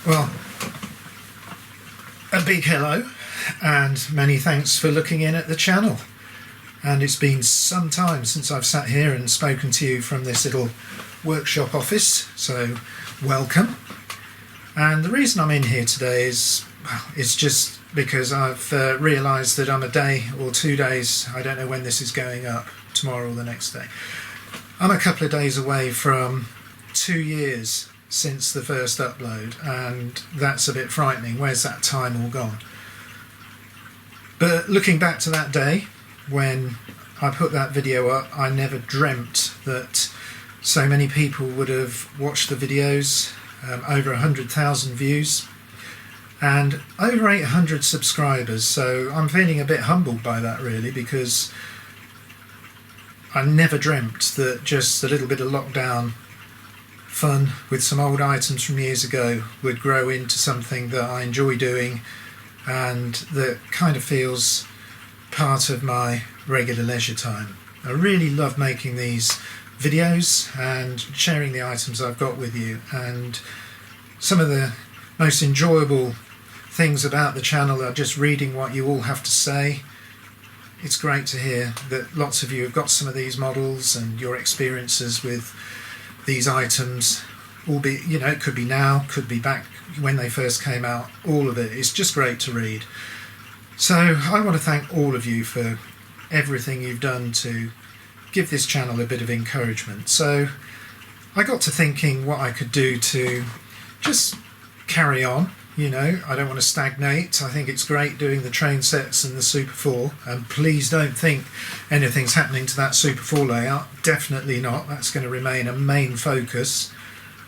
Well, a big hello and many thanks for looking in at the channel. And it's been some time since I've sat here and spoken to you from this little workshop office, so welcome. And the reason I'm in here today is, well, it's just because I've realised that I'm a day or 2 days, I don't know when this is going up, tomorrow or the next day. I'm a couple of days away from 2 years since the first upload, and that's a bit frightening. Where's that time all gone? But looking back to that day when I put that video up, I never dreamt that so many people would have watched the videos, over 100,000 views and over 800 subscribers. So I'm feeling a bit humbled by that, really, because I never dreamt that just a little bit of lockdown fun with some old items from years ago would grow into something that I enjoy doing and that kind of feels part of my regular leisure time. I really love making these videos and sharing the items I've got with you, and some of the most enjoyable things about the channel are just reading what you all have to say. It's great to hear that lots of you have got some of these models and your experiences with these items, albeit, you know, it could be now, could be back when they first came out. All of it is just great to read. So I want to thank all of you for everything you've done to give this channel a bit of encouragement. So I got to thinking what I could do to just carry on. You know, I don't want to stagnate. I think it's great doing the train sets and the Super 4, and please don't think anything's happening to that Super 4 layout. Definitely not. That's going to remain a main focus.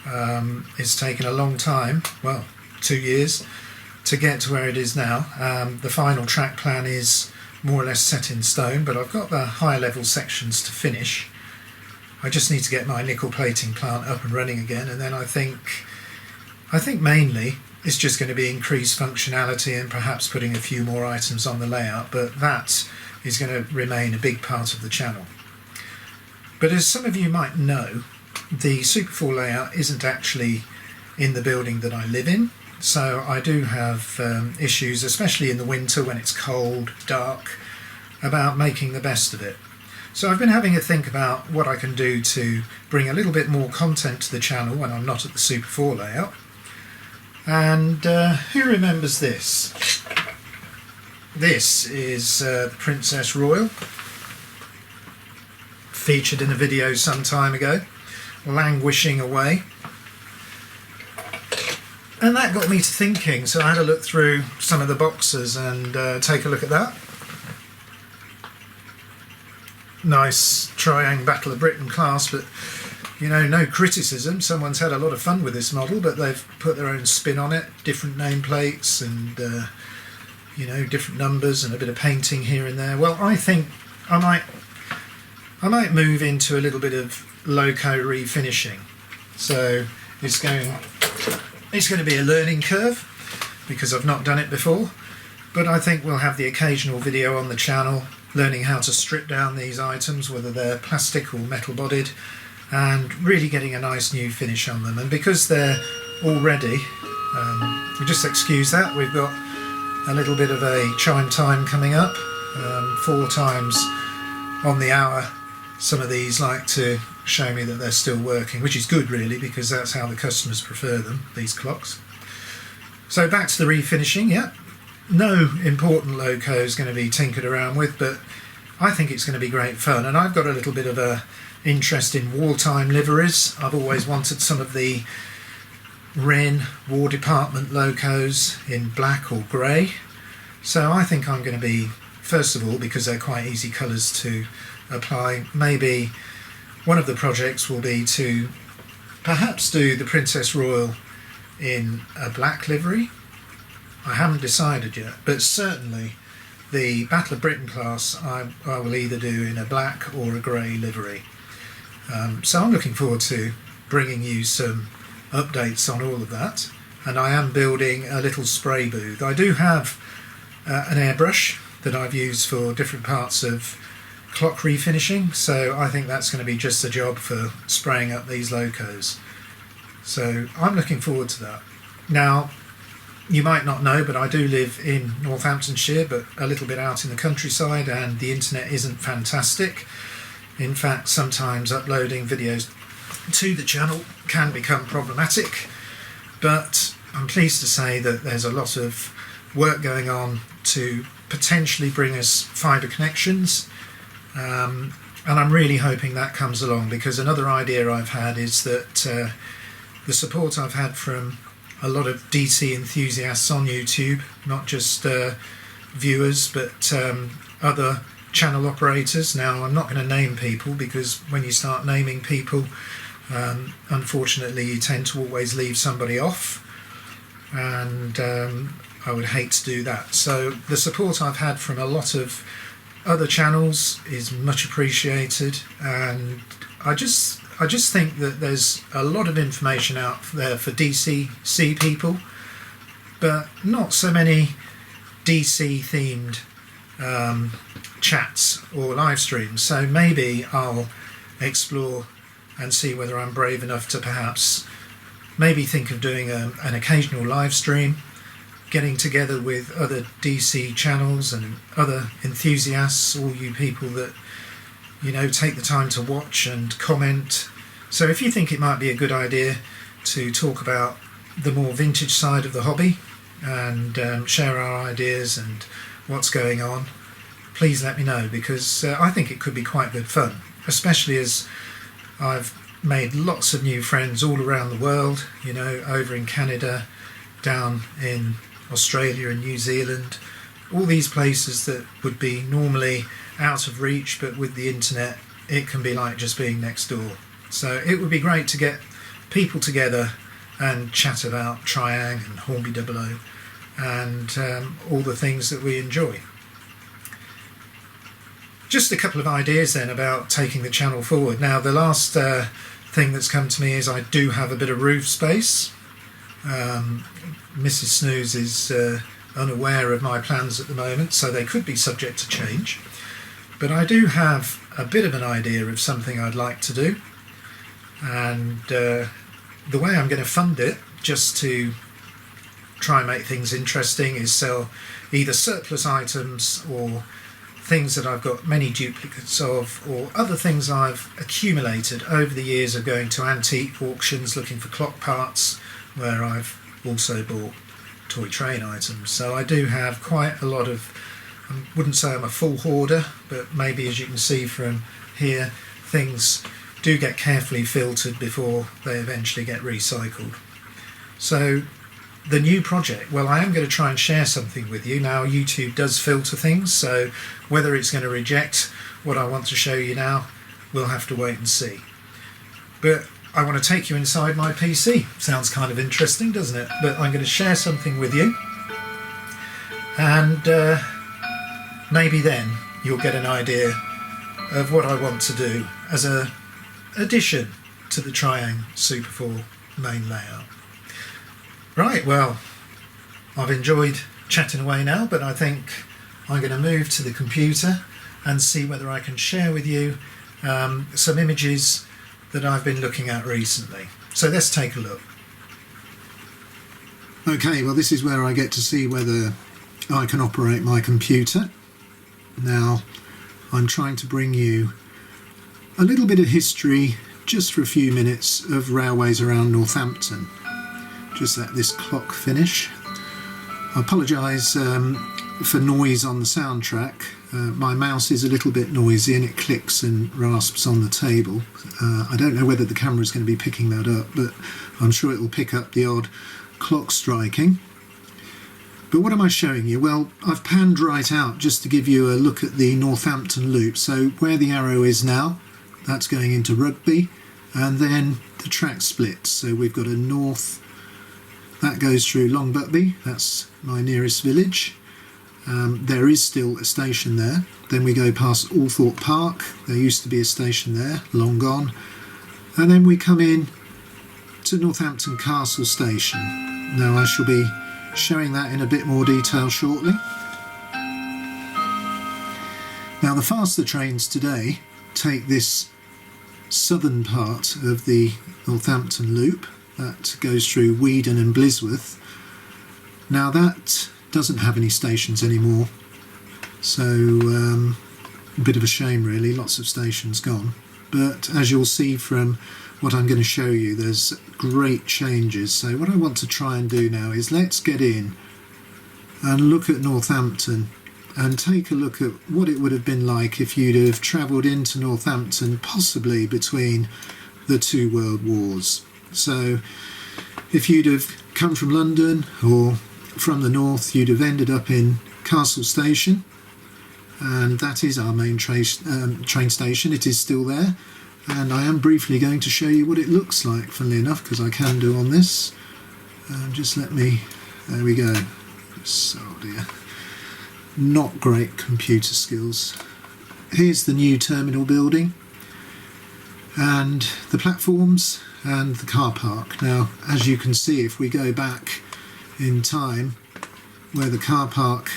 It's taken a long time, well, 2 years, to get to where it is now. The final track plan is more or less set in stone, but I've got the higher level sections to finish. I just need to get my nickel plating plant up and running again, and then I think mainly it's just going to be increased functionality and perhaps putting a few more items on the layout, but that is going to remain a big part of the channel. But as some of you might know, the Super 4 layout isn't actually in the building that I live in, so I do have issues, especially in the winter when it's cold, dark, about making the best of it. So I've been having a think about what I can do to bring a little bit more content to the channel when I'm not at the Super 4 layout. And who remembers this? This is the Princess Royal, featured in a video some time ago, languishing away. And that got me to thinking, so I had a look through some of the boxes and take a look at that. Nice Triangle Battle of Britain class, but you know, no criticism. Someone's had a lot of fun with this model, but they've put their own spin on it, different nameplates and you know, different numbers and a bit of painting here and there. Well, I think I might move into a little bit of loco refinishing. So it's going to be a learning curve because I've not done it before, but I think we'll have the occasional video on the channel learning how to strip down these items, whether they're plastic or metal bodied, and really getting a nice new finish on them. And because they're all ready, just excuse that, we've got a little bit of a chime time coming up, 4 times on the hour. Some of these like to show me that they're still working, which is good really, because that's how the customers prefer them, these clocks. So back to the refinishing. Yeah, no important loco is going to be tinkered around with, but I think it's going to be great fun. And I've got a little bit of a interest in wartime liveries. I've always wanted some of the Wren War Department locos in black or grey. So I think I'm going to be, first of all, because they're quite easy colours to apply, maybe one of the projects will be to perhaps do the Princess Royal in a black livery. I haven't decided yet, but certainly the Battle of Britain class I will either do in a black or a grey livery. So I'm looking forward to bringing you some updates on all of that, and I am building a little spray booth. I do have an airbrush that I've used for different parts of clock refinishing, so I think that's going to be just the job for spraying up these locos. So I'm looking forward to that. Now, you might not know, but I do live in Northamptonshire, but a little bit out in the countryside, and the internet isn't fantastic. In fact, sometimes uploading videos to the channel can become problematic, but I'm pleased to say that there's a lot of work going on to potentially bring us fibre connections, and I'm really hoping that comes along, because another idea I've had is that the support I've had from a lot of DC enthusiasts on YouTube, not just viewers, but other channel operators. Now, I'm not going to name people, because when you start naming people, unfortunately you tend to always leave somebody off, and I would hate to do that. So the support I've had from a lot of other channels is much appreciated, and I just think that there's a lot of information out there for DCC people, but not so many DC themed chats or live streams. So maybe I'll explore and see whether I'm brave enough to perhaps maybe think of doing an occasional live stream, getting together with other DC channels and other enthusiasts, all you people that, you know, take the time to watch and comment. So if you think it might be a good idea to talk about the more vintage side of the hobby and share our ideas and what's going on, please let me know, because I think it could be quite good fun, especially as I've made lots of new friends all around the world, you know, over in Canada, down in Australia and New Zealand, all these places that would be normally out of reach, but with the internet it can be like just being next door. So it would be great to get people together and chat about Triang and Hornby 00 and all the things that we enjoy. Just a couple of ideas then about taking the channel forward. Now, the last thing that's come to me is I do have a bit of roof space. Mrs. Snooze is unaware of my plans at the moment, so they could be subject to change. But I do have a bit of an idea of something I'd like to do, and the way I'm going to fund it, just to try and make things interesting, is sell either surplus items or things that I've got many duplicates of, or other things I've accumulated over the years of going to antique auctions looking for clock parts, where I've also bought toy train items. So I do have quite a lot of, I wouldn't say I'm a full hoarder, but maybe, as you can see from here, things do get carefully filtered before they eventually get recycled. So the new project, well, I am going to try and share something with you. Now, YouTube does filter things, so whether it's going to reject what I want to show you now, we'll have to wait and see. But I want to take you inside my PC. Sounds kind of interesting, doesn't it? But I'm going to share something with you, and maybe then you'll get an idea of what I want to do as a addition to the Triang Super 4 main layout. Right, well, I've enjoyed chatting away now, but I think I'm going to move to the computer and see whether I can share with you some images that I've been looking at recently. So let's take a look. Okay, well, this is where I get to see whether I can operate my computer. Now, I'm trying to bring you a little bit of history, just for a few minutes, of railways around Northampton. Just at this clock finish. I apologise for noise on the soundtrack. My mouse is a little bit noisy and it clicks and rasps on the table. I don't know whether the camera is going to be picking that up, but I'm sure it will pick up the odd clock striking. But what am I showing you? Well, I've panned right out just to give you a look at the Northampton loop. So where the arrow is now, that's going into Rugby, and then the track splits. So we've got a north, that goes through Longbutby, that's my nearest village. There is still a station there. Then we go past Althorpe Park, there used to be a station there, long gone. And then we come in to Northampton Castle Station. Now I shall be showing that in a bit more detail shortly. Now the faster trains today take this southern part of the Northampton loop. that goes through Weedon and Blisworth. Now that doesn't have any stations anymore, so a bit of a shame really, lots of stations gone. But as you'll see from what I'm going to show you, there's great changes. So what I want to try and do now is let's get in and look at Northampton and take a look at what it would have been like if you'd have travelled into Northampton, possibly between the two world wars. So if you'd have come from London or from the north, you'd have ended up in Castle Station, and that is our main train station. It is still there, and I am briefly going to show you what it looks like, funnily enough, because I can do on this. Just let me, there we go. Oh dear, not great computer skills. Here's the new terminal building and the platforms and the car park. Now, as you can see, if we go back in time where the car park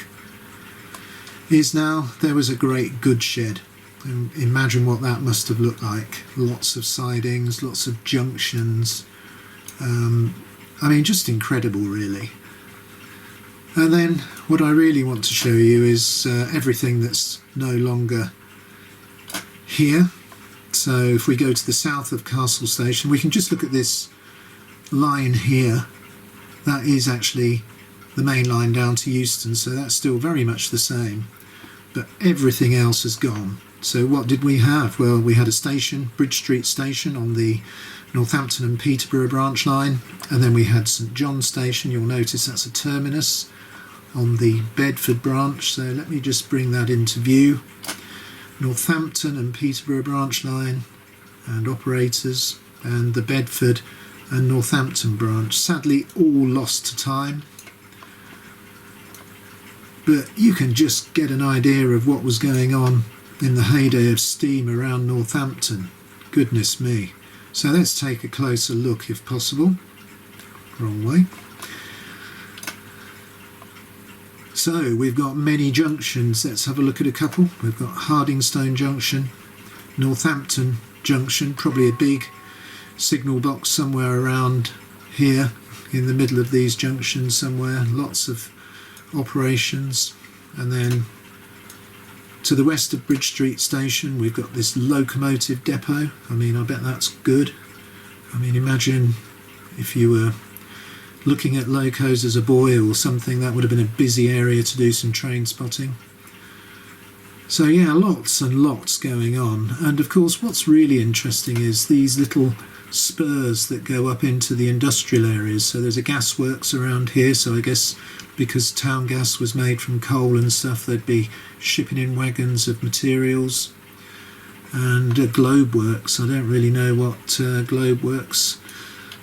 is now, there was a great goods shed, and imagine what that must have looked like. Lots of sidings, lots of junctions, I mean, just incredible really. And then what I really want to show you is everything that's no longer here. So if we go to the south of Castle Station, we can just look at this line here. That is actually the main line down to Euston, so that's still very much the same. But everything else has gone. So what did we have? Well, we had a station, Bridge Street Station, on the Northampton and Peterborough branch line, and then we had St John's Station. You'll notice that's a terminus on the Bedford branch, so let me just bring that into view. Northampton and Peterborough branch line and operators, and the Bedford and Northampton branch, sadly all lost to time, but you can just get an idea of what was going on in the heyday of steam around Northampton. Goodness me. So let's take a closer look if possible. Wrong way. So we've got many junctions. Let's have a look at a couple. We've got Hardingstone Junction, Northampton Junction, probably a big signal box somewhere around here in the middle of these junctions somewhere. Lots of operations. And then to the west of Bridge Street Station we've got this locomotive depot. I mean, I bet that's good. I mean, imagine if you were looking at locos as a boy or something, that would have been a busy area to do some train spotting. So yeah, lots and lots going on. And of course what's really interesting is these little spurs that go up into the industrial areas. So there's a gasworks around here, so I guess because town gas was made from coal and stuff, they'd be shipping in wagons of materials. And Globeworks, I don't really know what Globeworks,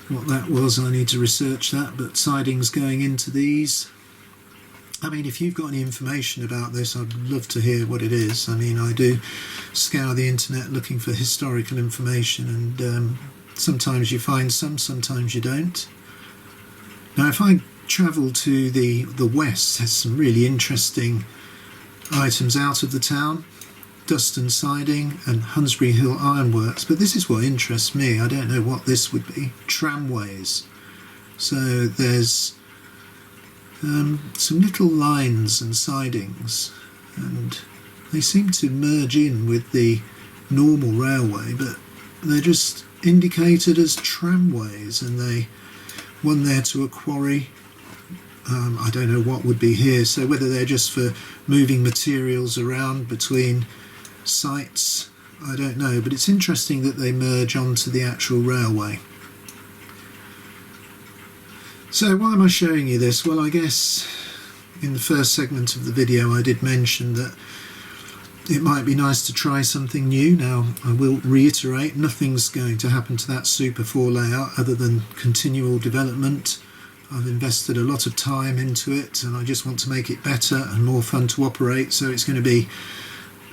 what that was. I need to research that, but sidings going into these. I mean, if you've got any information about this, I'd love to hear what it is. I mean, I do scour the internet looking for historical information, and sometimes you find some, sometimes you don't. Now, if I travel to the west, there's some really interesting items out of the town. Duston Siding and Hunsbury Hill Ironworks, but this is what interests me. I don't know what this would be. Tramways. So there's some little lines and sidings, and they seem to merge in with the normal railway, but they're just indicated as tramways, and they one there to a quarry. I don't know what would be here, so whether they're just for moving materials around between sites, I don't know, but it's interesting that they merge onto the actual railway. So why am I showing you this? Well, I guess in the first segment of the video I did mention that it might be nice to try something new. Now, I will reiterate, nothing's going to happen to that Super 4 layout other than continual development. I've invested a lot of time into it, and I just want to make it better and more fun to operate, so it's going to be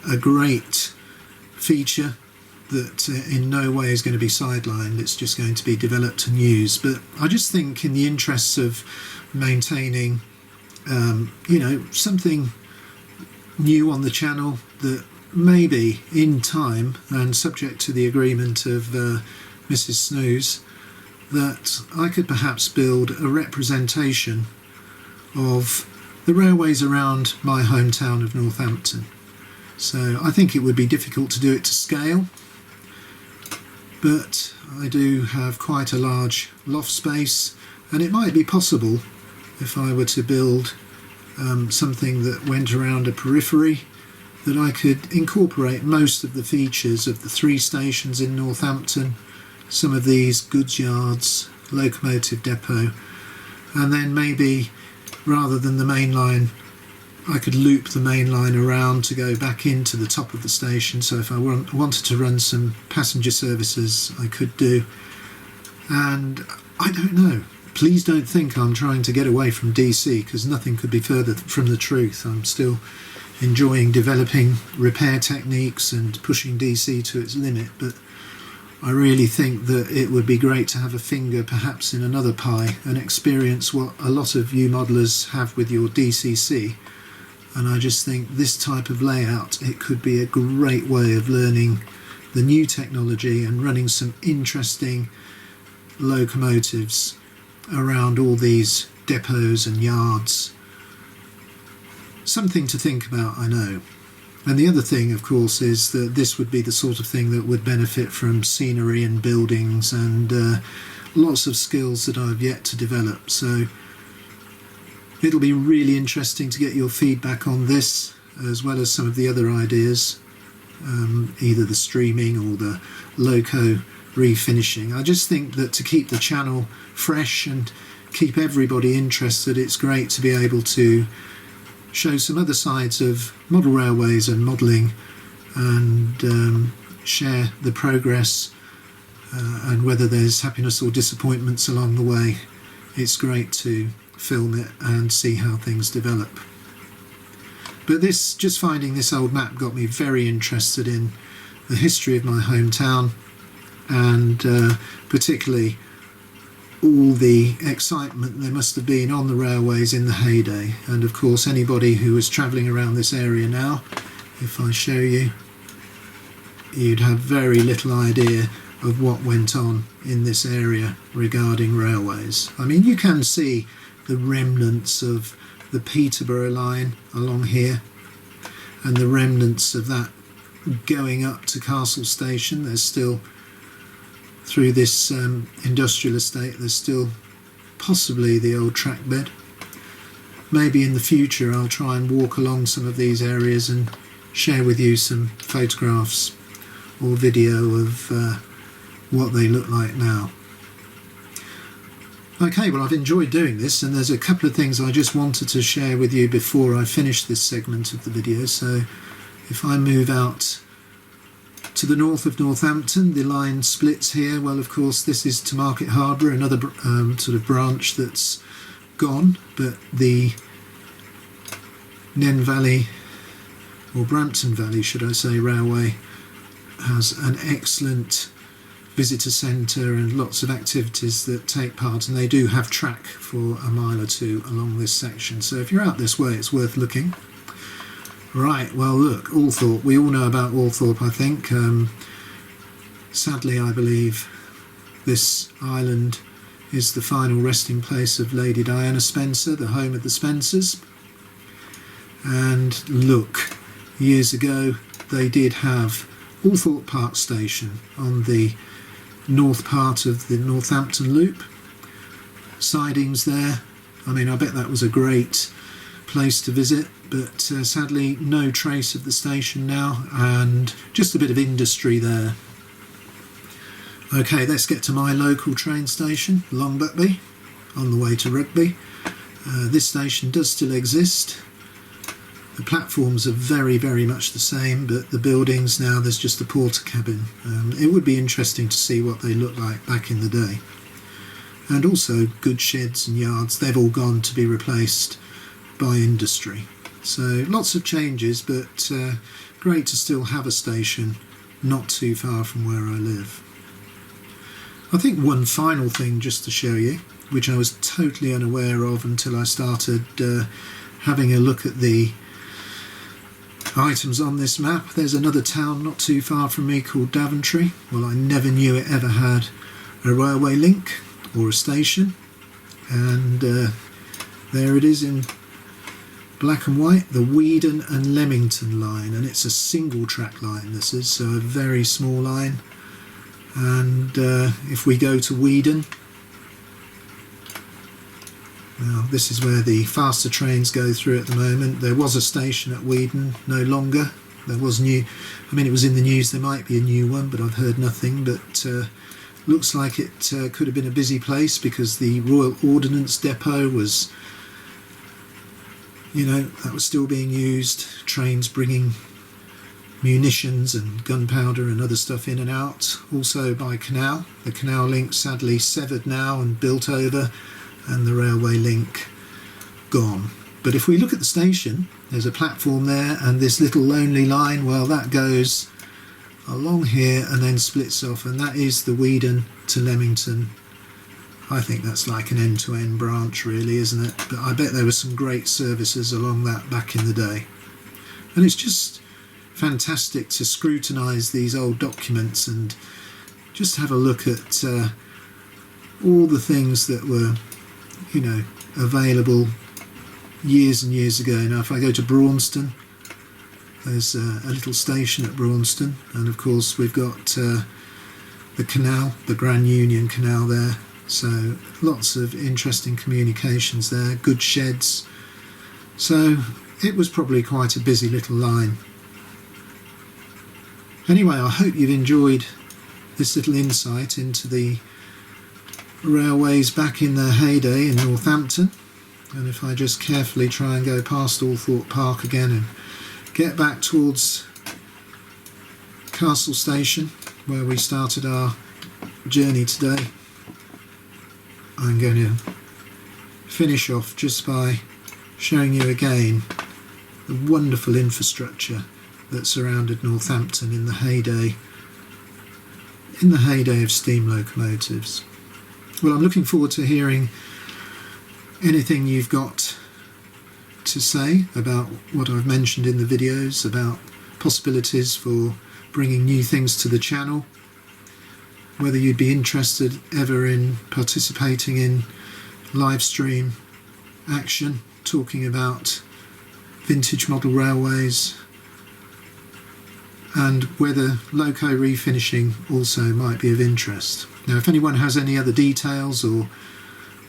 a great feature that in no way is going to be sidelined. It's just going to be developed and used. But I just think in the interests of maintaining you know, something new on the channel, that maybe in time, and subject to the agreement of Mrs. Snooze, that I could perhaps build a representation of the railways around my hometown of Northampton. So I think it would be difficult to do it to scale, but I do have quite a large loft space, and it might be possible if I were to build something that went around a periphery, that I could incorporate most of the features of the 3 stations in Northampton, some of these goods yards, locomotive depot, and then maybe rather than the main line, I could loop the main line around to go back into the top of the station. So if I wanted to run some passenger services, I could do. And I don't know, please don't think I'm trying to get away from DC, because nothing could be further from the truth. I'm still enjoying developing repair techniques and pushing DC to its limit, but I really think that it would be great to have a finger perhaps in another pie and experience what a lot of you modelers have with your DCC. And I just think this type of layout, it could be a great way of learning the new technology and running some interesting locomotives around all these depots and yards. Something to think about, I know. And the other thing, of course, is that this would be the sort of thing that would benefit from scenery and buildings and lots of skills that I've yet to develop. So it'll be really interesting to get your feedback on this, as well as some of the other ideas, either the streaming or the loco refinishing. I just think that to keep the channel fresh and keep everybody interested, it's great to be able to show some other sides of model railways and modelling, and share the progress, and whether there's happiness or disappointments along the way. It's great to film it and see how things develop. But just finding this old map got me very interested in the history of my hometown, and particularly all the excitement there must have been on the railways in the heyday. And of course anybody who was travelling around this area now, if I show you, you'd have very little idea of what went on in this area regarding railways. I mean, you can see the remnants of the Peterborough line along here, and the remnants of that going up to Castle Station. There's still, through this industrial estate, there's still possibly the old track bed. Maybe in the future I'll try and walk along some of these areas and share with you some photographs or video of what they look like now. Okay, well, I've enjoyed doing this, and there's a couple of things I just wanted to share with you before I finish this segment of the video. So if I move out to the north of Northampton, the line splits here. Well, of course, this is to Market Harbour, another sort of branch that's gone, but the Nen Valley, or Brampton Valley should I say, Railway has an excellent visitor centre and lots of activities that take part, and they do have track for a mile or two along this section. So if you're out this way, it's worth looking. Right, well look, Althorpe, we all know about Althorpe, I think. Sadly, I believe this island is the final resting place of Lady Diana Spencer, the home of the Spencers. And look, years ago they did have Althorpe Park Station on the north part of the Northampton Loop. Sidings there. I mean, I bet that was a great place to visit, but sadly no trace of the station now, and just a bit of industry there. Okay, let's get to my local train station, Longbuckby, on the way to Rugby. This station does still exist. The platforms are very, very much the same, but the buildings now, there's just a porter cabin. It would be interesting to see what they look like back in the day. And also goods sheds and yards, they've all gone to be replaced by industry. So lots of changes, but great to still have a station not too far from where I live. I think one final thing just to show you, which I was totally unaware of until I started having a look at the items on this map. There's another town not too far from me called Daventry. Well, I never knew it ever had a railway link. or a station, and there it is in black and white, the Weedon and Leamington line, and it's a single track line. This is so a very small line, and if we go to Weedon, now this is where the faster trains go through at the moment. There was a station at Weedon, no longer. There was new, I mean it was in the news there might be a new one, but I've heard nothing. But looks like it could have been a busy place, because the Royal Ordnance Depot was, you know, that was still being used. Trains bringing munitions and gunpowder and other stuff in and out. Also by canal. The canal link sadly severed now and built over, and the railway link gone. But if we look at the station, there's a platform there, and this little lonely line, well, that goes along here and then splits off, and that is the Weedon to Leamington. I think that's like an end-to-end branch really, isn't it? But I bet there were some great services along that back in the day. And it's just fantastic to scrutinise these old documents and just have a look at all the things that were, you know, available years and years ago. Now if I go to Braunston, there's a little station at Braunston, and of course we've got the canal, the Grand Union Canal there. So lots of interesting communications there, good sheds. So it was probably quite a busy little line. Anyway, I hope you've enjoyed this little insight into the railways back in their heyday in Northampton. And if I just carefully try and go past Althorpe Park again and get back towards Castle Station, where we started our journey today, I'm going to finish off just by showing you again the wonderful infrastructure that surrounded Northampton in the heyday of steam locomotives. Well, I'm looking forward to hearing anything you've got to say about what I've mentioned in the videos, about possibilities for bringing new things to the channel, whether you'd be interested ever in participating in live stream action talking about vintage model railways, and whether loco refinishing also might be of interest. Now if anyone has any other details or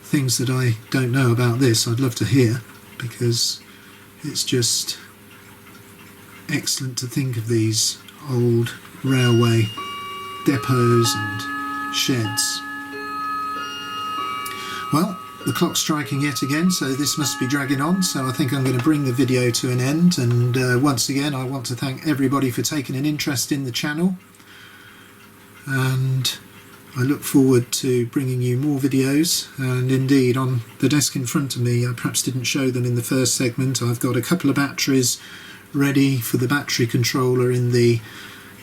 things that I don't know about this, I'd love to hear, because it's just excellent to think of these old railway depots and sheds. Well, the clock's striking yet again, so this must be dragging on, so I think I'm going to bring the video to an end. And once again I want to thank everybody for taking an interest in the channel, and I look forward to bringing you more videos. And indeed, on the desk in front of me, I perhaps didn't show them in the first segment, I've got a couple of batteries ready for the battery controller in the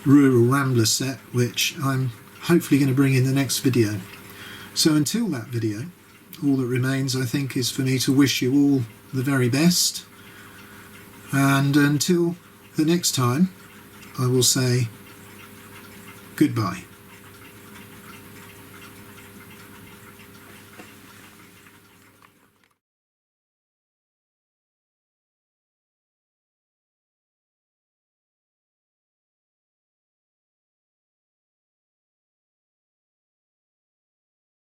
Rural Rambler set, which I'm hopefully going to bring in the next video. So until that video, all that remains, I think, is for me to wish you all the very best, and until the next time I will say goodbye.